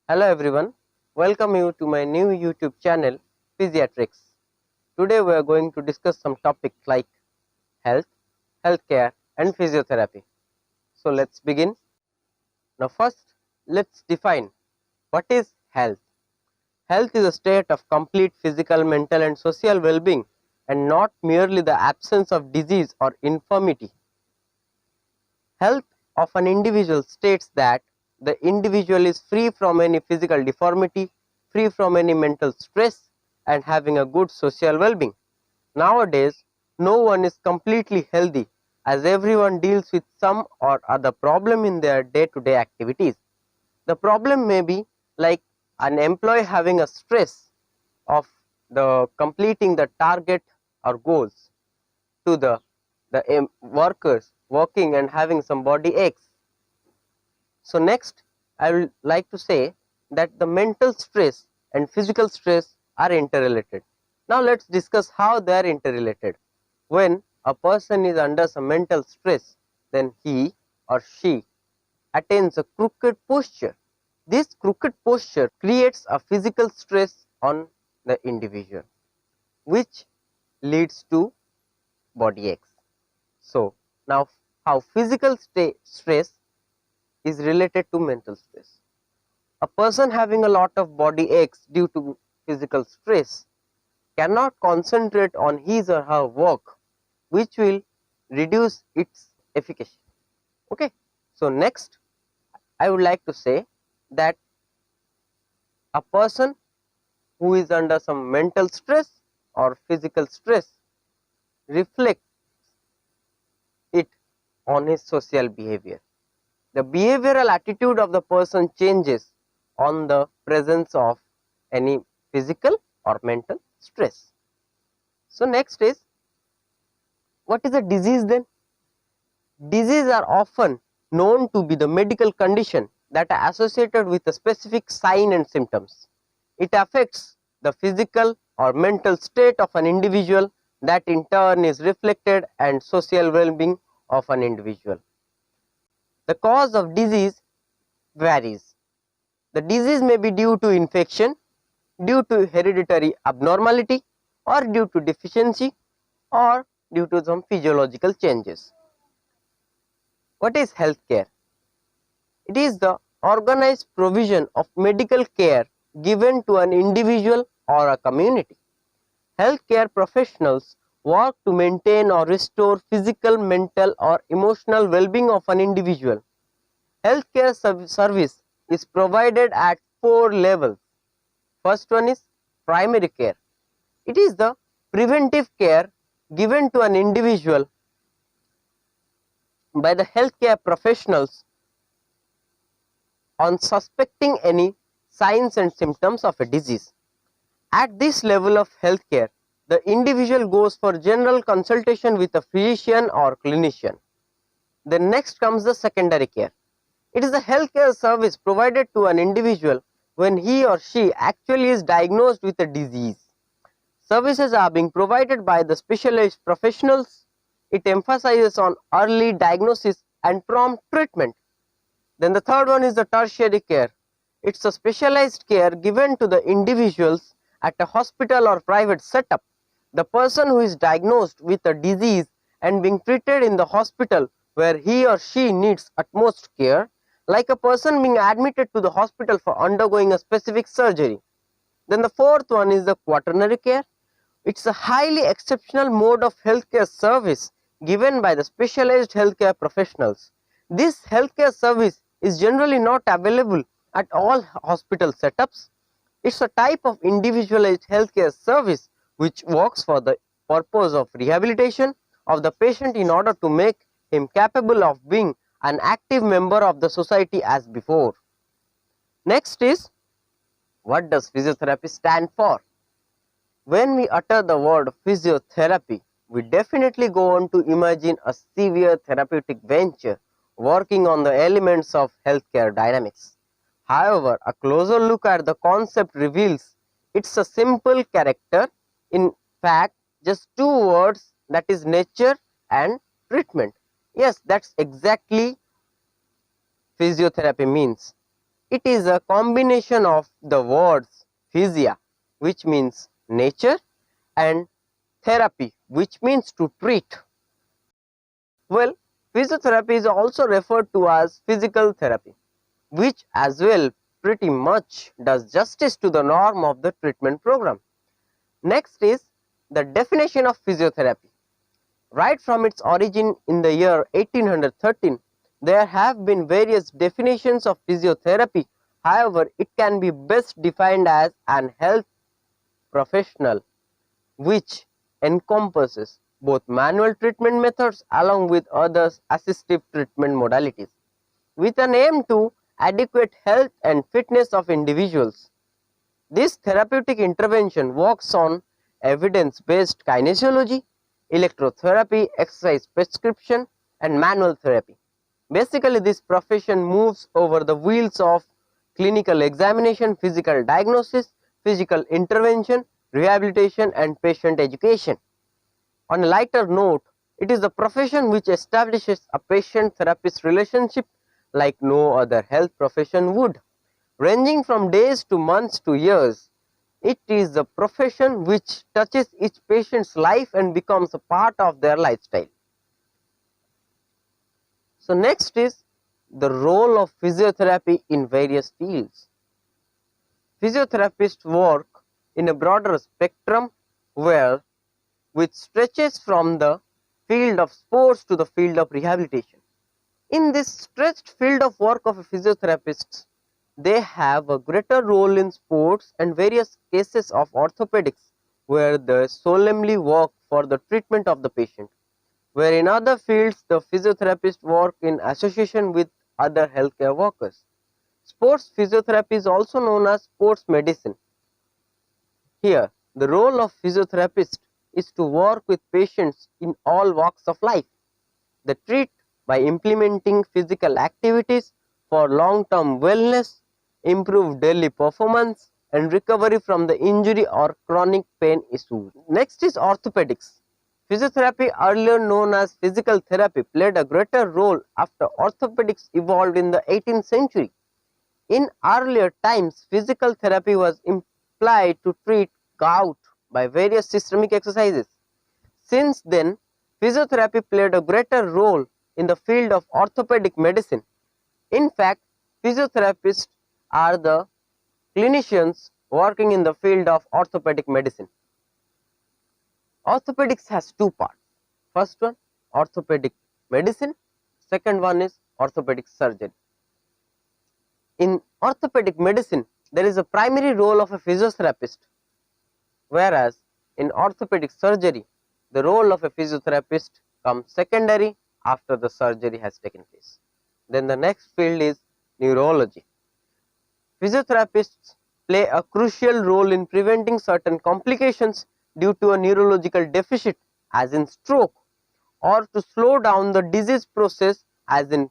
Hello everyone, welcome you to my new YouTube channel Physiatrics. Today we are going to discuss some topics like health, healthcare and physiotherapy. So let's begin. Now first let's define what is health. Health is a state of complete physical, mental and social well-being and not merely the absence of disease or infirmity. Health of an individual states that the individual is free from any physical deformity, free from any mental stress, and having a good social well-being. Nowadays, no one is completely healthy as everyone deals with some or other problem in their day-to-day activities. The problem may be like an employee having a stress of the completing the target or goals to the workers working and having some body aches. So next I would like to say that the mental stress and physical stress are interrelated. Now let's discuss how they are interrelated. When a person is under some mental stress, then he or she attains a crooked posture. This crooked posture creates a physical stress on the individual, which leads to body aches. So now how physical stress is related to mental stress. A person having a lot of body aches due to physical stress cannot concentrate on his or her work, which will reduce its efficacy. Okay. So next I would like to say that a person who is under some mental stress or physical stress reflects it on his social behavior. The behavioral attitude of the person changes on the presence of any physical or mental stress. So next is, what is a disease then? Diseases are often known to be the medical condition that are associated with a specific sign and symptoms. It affects the physical or mental state of an individual that in turn is reflected and social well-being of an individual. The cause of disease varies. The disease may be due to infection, due to hereditary abnormality, or due to deficiency, or due to some physiological changes. What is healthcare? It is the organized provision of medical care given to an individual or a community. Healthcare professionals work to maintain or restore physical, mental or emotional well-being of an individual. Healthcare service is provided at 4 levels. First one is primary care. It is the preventive care given to an individual by the healthcare professionals on suspecting any signs and symptoms of a disease. At this level of healthcare, the individual goes for general consultation with a physician or clinician. Then next comes the secondary care. It is a healthcare service provided to an individual when he or she actually is diagnosed with a disease. Services are being provided by the specialized professionals. It emphasizes on early diagnosis and prompt treatment. Then the third one is the tertiary care. It's a specialized care given to the individuals at a hospital or private setup. The person who is diagnosed with a disease and being treated in the hospital where he or she needs utmost care, like a person being admitted to the hospital for undergoing a specific surgery. Then the fourth one is the quaternary care. It's a highly exceptional mode of healthcare service given by the specialized healthcare professionals. This healthcare service is generally not available at all hospital setups. It's a type of individualized healthcare service which works for the purpose of rehabilitation of the patient in order to make him capable of being an active member of the society as before. Next is, what does physiotherapy stand for? When we utter the word physiotherapy, we definitely go on to imagine a severe therapeutic venture working on the elements of healthcare dynamics. However, a closer look at the concept reveals it's a simple character, in fact just 2 words, that is nature and treatment. Yes, that's exactly physiotherapy means. It is a combination of the words physia, which means nature, and therapy, which means to treat. Well, physiotherapy is also referred to as physical therapy, which as well pretty much does justice to the norm of the treatment program. Next is the definition of physiotherapy. Right from its origin in the year 1813, there have been various definitions of physiotherapy. However, it can be best defined as an health professional which encompasses both manual treatment methods along with other assistive treatment modalities, with an aim to adequate health and fitness of individuals. This therapeutic intervention works on evidence-based kinesiology, electrotherapy, exercise prescription, and manual therapy. Basically, this profession moves over the wheels of clinical examination, physical diagnosis, physical intervention, rehabilitation, and patient education. On a lighter note, it is the profession which establishes a patient-therapist relationship like no other health profession would, ranging from days to months to years. It is the profession which touches each patient's life and becomes a part of their lifestyle. So next is the role of physiotherapy in various fields. Physiotherapists work in a broader spectrum which stretches from the field of sports to the field of rehabilitation. In this stretched field of work of a physiotherapist, they have a greater role in sports and various cases of orthopedics where they solemnly work for the treatment of the patient, where in other fields the physiotherapists work in association with other healthcare workers. Sports physiotherapy is also known as sports medicine. Here, the role of physiotherapist is to work with patients in all walks of life. They treat by implementing physical activities for long-term wellness, improve daily performance, and recovery from the injury or chronic pain issues. Next is orthopedics. Physiotherapy, earlier known as physical therapy, played a greater role after orthopedics evolved in the 18th century. In earlier times, physical therapy was implied to treat gout by various systemic exercises. Since then, physiotherapy played a greater role in the field of orthopedic medicine. In fact, physiotherapists are the clinicians working in the field of orthopedic medicine. Orthopedics has two parts. First one, orthopedic medicine. Second one is orthopedic surgery. In orthopedic medicine, there is a primary role of a physiotherapist, whereas in orthopedic surgery, the role of a physiotherapist comes secondary after the surgery has taken place. Then the next field is neurology. Physiotherapists play a crucial role in preventing certain complications due to a neurological deficit, as in stroke, or to slow down the disease process, as in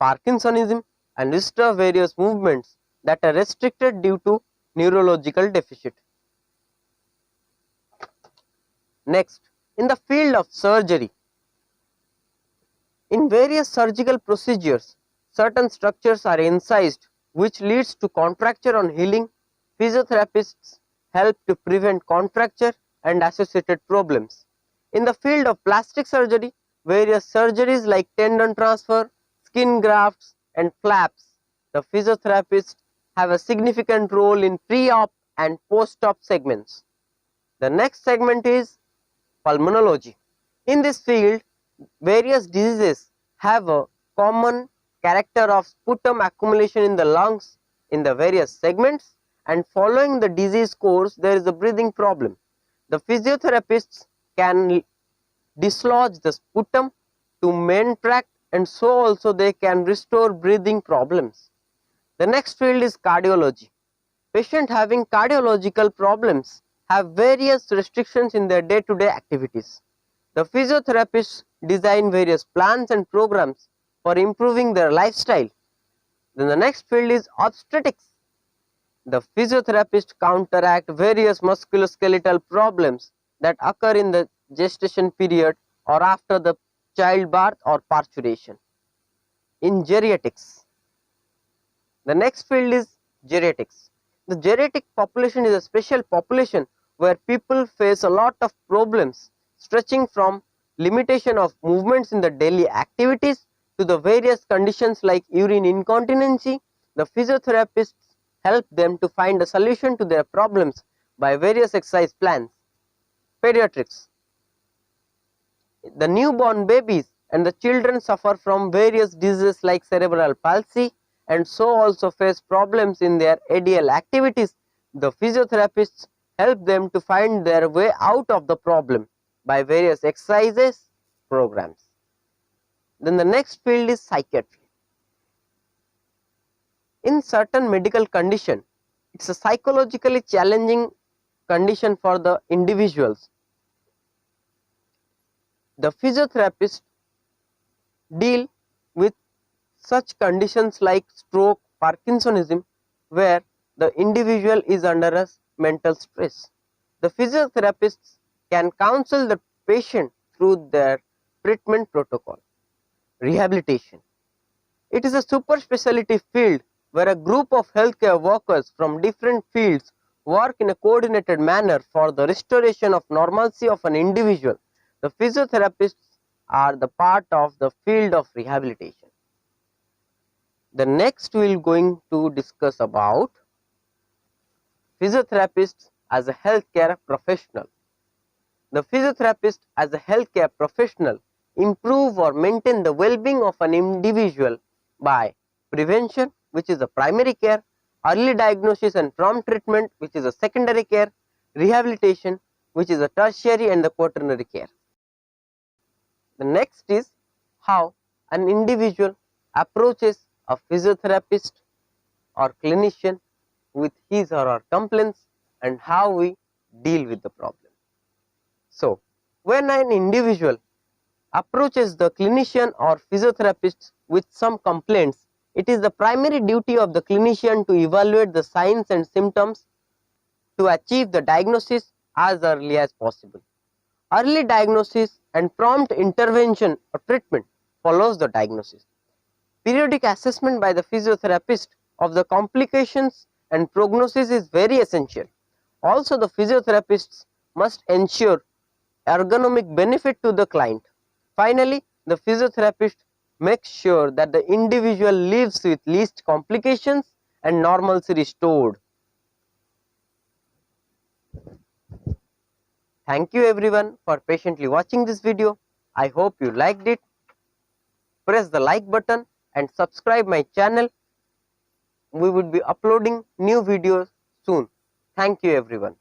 Parkinsonism, and restore various movements that are restricted due to neurological deficit. Next, in the field of surgery, in various surgical procedures, certain structures are incised which leads to contracture on healing. Physiotherapists help to prevent contracture and associated problems. In the field of plastic surgery, various surgeries like tendon transfer, skin grafts, and flaps, the physiotherapists have a significant role in pre-op and post-op segments. The next segment is pulmonology. In this field, various diseases have a common character of sputum accumulation in the lungs in the various segments, and following the disease course there is a breathing problem. The physiotherapists can dislodge the sputum to main tract, and so also they can restore breathing problems. The next field is cardiology. Patients having cardiological problems have various restrictions in their day-to-day activities. The physiotherapists design various plans and programs for improving their lifestyle. Then the next field is obstetrics. The physiotherapists counteract various musculoskeletal problems that occur in the gestation period or after the childbirth or parturition. In geriatrics, The next field is geriatrics. The geriatric population is a special population where people face a lot of problems stretching from limitation of movements in the daily activities to the various conditions like urine incontinency. The physiotherapists help them to find a solution to their problems by various exercise plans. Pediatrics. The newborn babies and the children suffer from various diseases like cerebral palsy and so also face problems in their ADL activities. The physiotherapists help them to find their way out of the problem by various exercises programs. Then the next field is psychiatry. In certain medical condition, it's a psychologically challenging condition for the individuals. The physiotherapists deal with such conditions like stroke, Parkinsonism, where the individual is under a mental stress. The physiotherapists can counsel the patient through their treatment protocol. Rehabilitation. It is a super specialty field where a group of healthcare workers from different fields work in a coordinated manner for the restoration of normalcy of an individual. The physiotherapists are the part of the field of rehabilitation. The next we will going to discuss about physiotherapists as a healthcare professional. The physiotherapist as a healthcare professional improve or maintain the well-being of an individual by prevention, which is the primary care, early diagnosis and prompt treatment, which is a secondary care, rehabilitation, which is a tertiary and the quaternary care. The next is how an individual approaches a physiotherapist or clinician with his or her complaints and how we deal with the problem. So, when an individual approaches the clinician or physiotherapist with some complaints, it is the primary duty of the clinician to evaluate the signs and symptoms to achieve the diagnosis as early as possible. Early diagnosis and prompt intervention or treatment follows the diagnosis. Periodic assessment by the physiotherapist of the complications and prognosis is very essential. Also, the physiotherapists must ensure ergonomic benefit to the client. Finally, the physiotherapist makes sure that the individual lives with least complications and normalcy restored. Thank you everyone for patiently watching this video. I hope you liked it. Press the like button and subscribe my channel. We would be uploading new videos soon. Thank you everyone.